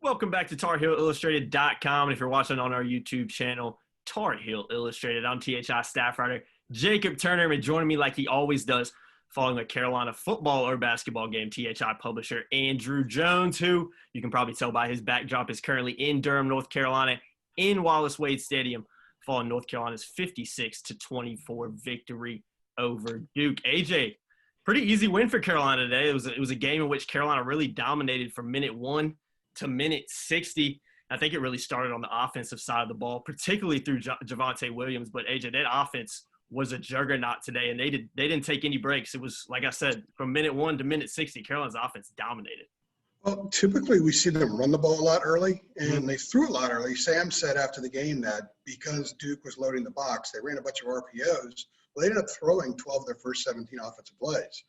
Welcome back to TarHeelIllustrated.com. And if you're watching on our YouTube channel, Tar Heel Illustrated, I'm THI staff writer Jacob Turner, and joining me like he always does following a Carolina football or basketball game, THI publisher Andrew Jones, who you can probably tell by his backdrop is currently in Durham, North Carolina, in Wallace Wade Stadium, following North Carolina's 56-24 victory over Duke. AJ, pretty easy win for Carolina today. It was a game in which Carolina really dominated from minute 1 to minute 60. I think it really started on the offensive side of the ball, particularly through Javonte Williams. But AJ, that offense was a juggernaut today, and they didn't take any breaks. It was, like I said, from minute 1 to minute 60, Carolina's offense dominated. Well, typically we see them run the ball a lot early, and they threw a lot early. Sam said after the game that because Duke was loading the box, they ran a bunch of RPOs. Well, they ended up throwing 12 of their first 17 offensive plays.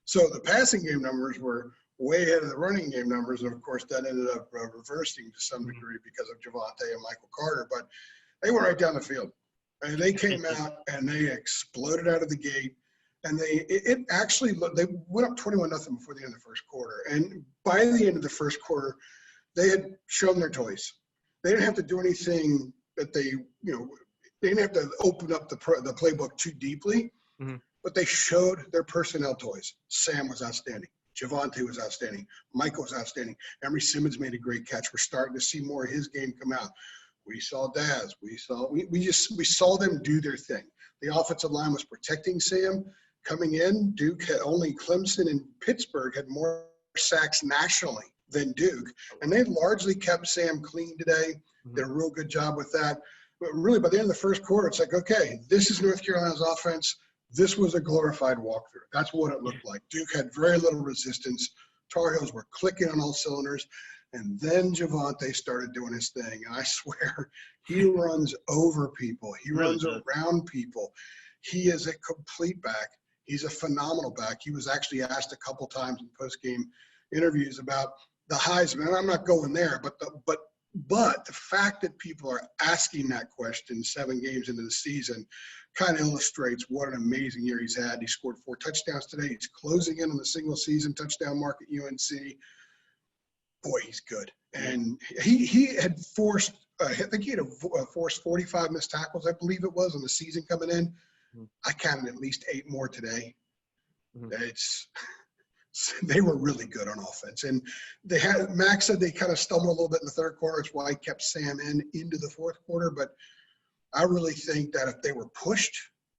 So the passing game numbers were way ahead of the running game numbers, and of course that ended up reversing to some degree because of Javonte and Michael Carter. But they went right down the field, and they came out and they exploded out of the gate. And they went up 21-0 before the end of the first quarter. And by the end of the first quarter, they had shown their toys. They didn't have to do anything that they didn't have to open up the playbook too deeply, but they showed their personnel toys. Sam was outstanding. Javonte was outstanding. Michael was outstanding. Emery Simmons made a great catch. We're starting to see more of his game come out. We saw Daz. We saw them do their thing. The offensive line was protecting Sam. Coming in, Duke had only Clemson and Pittsburgh had more sacks nationally than Duke, and they largely kept Sam clean today. Did a real good job with that. But really, by the end of the first quarter, it's like, okay, this is North Carolina's offense. This was a glorified walkthrough. That's what it looked like. Duke had very little resistance. Tar Heels were clicking on all cylinders. And then Javonte started doing his thing. And I swear, he runs over people. He runs around people. He is a complete back. He's a phenomenal back. He was actually asked a couple times in post-game interviews about the Heisman. And I'm not going there, but the fact that people are asking that question 7 games into the season kind of illustrates what an amazing year he's had. He scored 4 touchdowns today. He's closing in on the single-season touchdown mark at UNC. Boy, he's good. And he had forced I think he had forced 45 missed tackles, I believe it was, on the season coming in. I counted at least 8 more today. They were really good on offense. And Max said they kind of stumbled a little bit in the third quarter. It's why he kept Sam into the fourth quarter. But I really think that if they were pushed,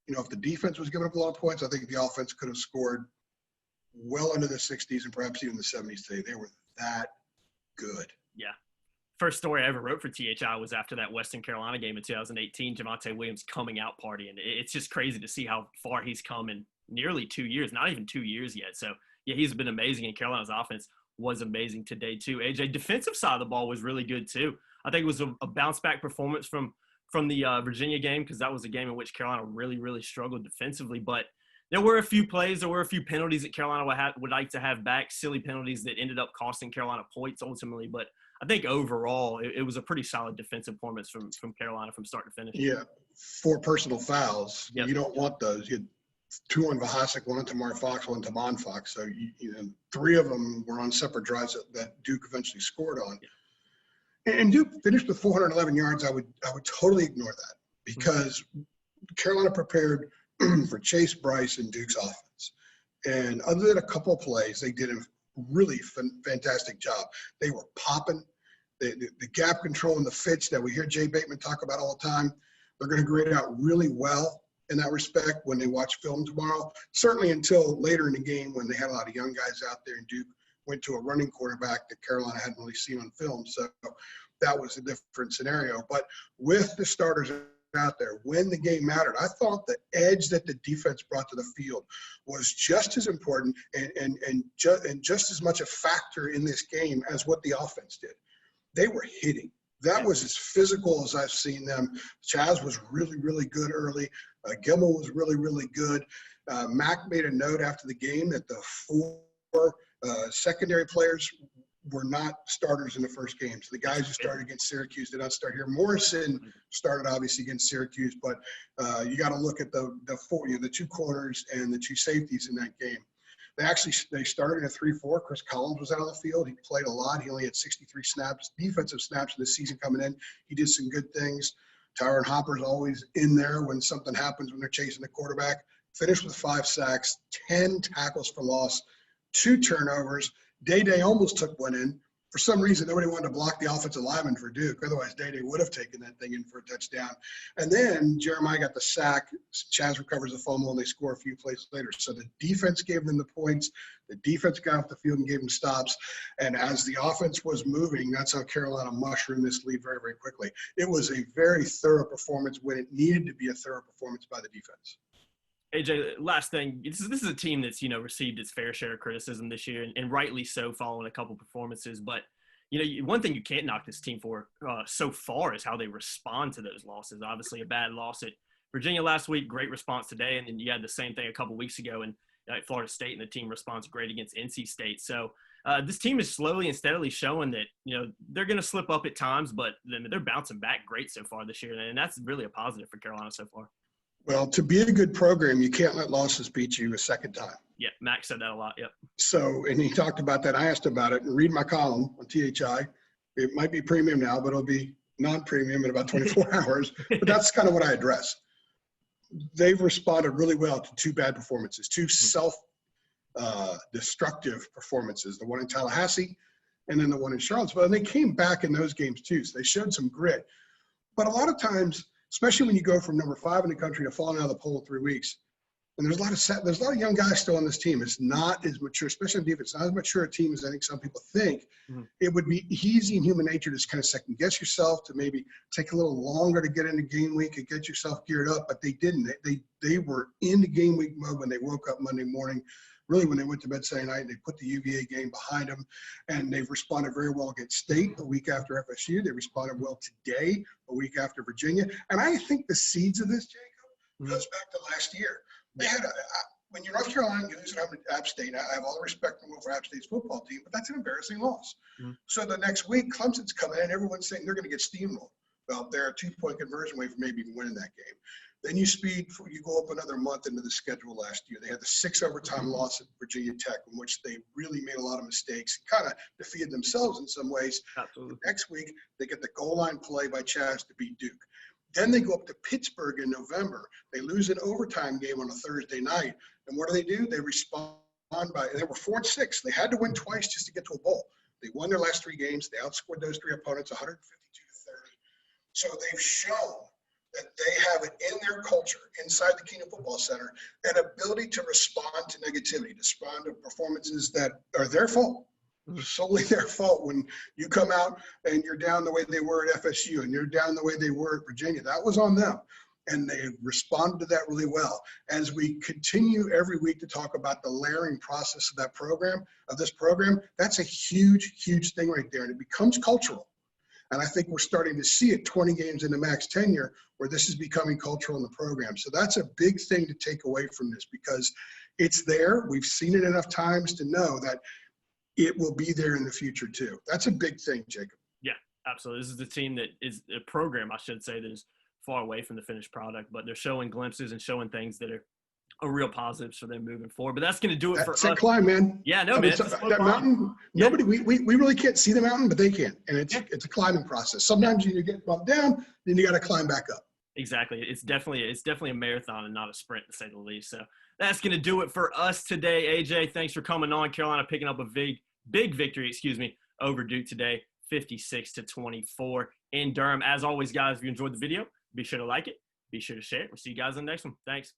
if the defense was giving up a lot of points, I think the offense could have scored well into the 60s and perhaps even the 70s today. They were that good. Yeah. First story I ever wrote for THI was after that Western Carolina game in 2018, Javonte Williams coming out party. And it's just crazy to see how far he's come in nearly 2 years, not even 2 years yet. So, yeah, he's been amazing, and Carolina's offense was amazing today too. AJ, defensive side of the ball was really good too. I think it was a bounce-back performance from the Virginia game, because that was a game in which Carolina really, really struggled defensively. But there were a few plays, there were a few penalties that Carolina would like to have back, silly penalties that ended up costing Carolina points ultimately. But I think overall it was a pretty solid defensive performance from Carolina from start to finish. Yeah, 4 personal fouls. Yep. You don't want those. You had 2 on Vahasek, 1 on Tamar Fox, 1 on Tamon Fox. So, 3 of them were on separate drives that Duke eventually scored on. Yeah. And Duke finished with 411 yards. I would totally ignore that, because Carolina prepared for Chase Bryce and Duke's offense. And other than a couple of plays, they did a really fantastic job. They were popping. The gap control and the fits that we hear Jay Bateman talk about all the time, they're going to grade out really well in that respect when they watch film tomorrow. Certainly until later in the game when they had a lot of young guys out there and Duke went to a running quarterback that Carolina hadn't really seen on film. So that was a different scenario. But with the starters out there, when the game mattered, I thought the edge that the defense brought to the field was just as important and just as much a factor in this game as what the offense did. They were hitting. That was as physical as I've seen them. Chaz was really, really good early. Gilmore was really, really good. Mac made a note after the game that the 4 secondary players were not starters in the first game. So the guys who started against Syracuse did not start here. Morrison started obviously against Syracuse, but you got to look at the 2 corners and the 2 safeties in that game. They started a 3-4. Chris Collins was out on the field. He played a lot. He only had 63 defensive snaps this season coming in. He did some good things. Tyron Hopper's always in there when something happens when they're chasing the quarterback. Finished with 5 sacks, 10 tackles for loss, 2 turnovers. Day almost took one in. For some reason, nobody wanted to block the offensive lineman for Duke. Otherwise, Day would have taken that thing in for a touchdown. And then Jeremiah got the sack. Chaz recovers the fumble, and they score a few plays later. So the defense gave them the points. The defense got off the field and gave them stops. And as the offense was moving, that's how Carolina mushroomed this lead very, very quickly. It was a very thorough performance when it needed to be a thorough performance by the defense. AJ, last thing, this is a team that's, received its fair share of criticism this year, and rightly so following a couple performances. But, one thing you can't knock this team for so far is how they respond to those losses. Obviously, a bad loss at Virginia last week, great response today, and then you had the same thing a couple weeks ago in Florida State, and the team responds great against NC State. So this team is slowly and steadily showing that, they're going to slip up at times, but they're bouncing back great so far this year, and that's really a positive for Carolina so far. Well, to be a good program, you can't let losses beat you a second time. Yeah, Max said that a lot, yep. So, and he talked about that. I asked about it. And read my column on THI. It might be premium now, but it'll be non-premium in about 24 hours. But that's kind of what I address. They've responded really well to 2 bad performances, 2 self-destructive performances, the one in Tallahassee and then the one in Charlottesville. And they came back in those games too. So they showed some grit. But a lot of times, especially when you go from number 5 in the country to falling out of the poll in 3 weeks. And there's a lot of young guys still on this team. It's not as mature, especially on defense, not as mature a team as I think some people think. Mm-hmm. It would be easy in human nature to kind of second guess yourself, to maybe take a little longer to get into game week and get yourself geared up, but they didn't. They were in the game week mode when they woke up Monday morning, really when they went to bed Saturday night, and they put the UVA game behind them, and they've responded very well against State a week after FSU. They responded well today, a week after Virginia. And I think the seeds of this, Jacob, goes back to last year. They had when you're North Carolina, you lose at App State. I have all the respect for App State's football team, but that's an embarrassing loss. Mm-hmm. So the next week, Clemson's coming in, everyone's saying they're going to get steamrolled. Well, they're a 2-point conversion away from maybe even winning that game. Then you go up another month into the schedule last year. They had the 6 overtime loss at Virginia Tech, in which they really made a lot of mistakes, kind of defeated themselves in some ways. Absolutely. Next week, they get the goal line play by Chaz to beat Duke. Then they go up to Pittsburgh in November. They lose an overtime game on a Thursday night. And what do? They respond they were 4-6. They had to win twice just to get to a bowl. They won their last 3 games. They outscored those 3 opponents 152-30. So they've shown that they have it in their culture, inside the Keenan Football Center, an ability to respond to negativity, to respond to performances that are their fault. Solely their fault. When you come out and you're down the way they were at FSU and you're down the way they were at Virginia, that was on them. And they responded to that really well. As we continue every week to talk about the layering process of this program, that's a huge, huge thing right there. And it becomes cultural. And I think we're starting to see it 20 games into Mac's tenure where this is becoming cultural in the program. So that's a big thing to take away from this, because it's there. We've seen it enough times to know that it will be there in the future too. That's a big thing, Jacob. Yeah, absolutely. This is a team that is a program, I should say, that is far away from the finished product, but they're showing glimpses and showing things that are real positives for them moving forward. But that's going to do it for us. That climb, man. Yeah, no, man. That mountain, nobody, we really can't see the mountain, but they can. And it's a climbing process. Sometimes you get bumped down, then you got to climb back up. Exactly. It's definitely a marathon and not a sprint, to say the least. So that's going to do it for us today. AJ, thanks for coming on. Carolina picking up a big victory, over Duke today, 56-24 in Durham. As always, guys, if you enjoyed the video, be sure to like it. Be sure to share it. We'll see you guys in the next one. Thanks.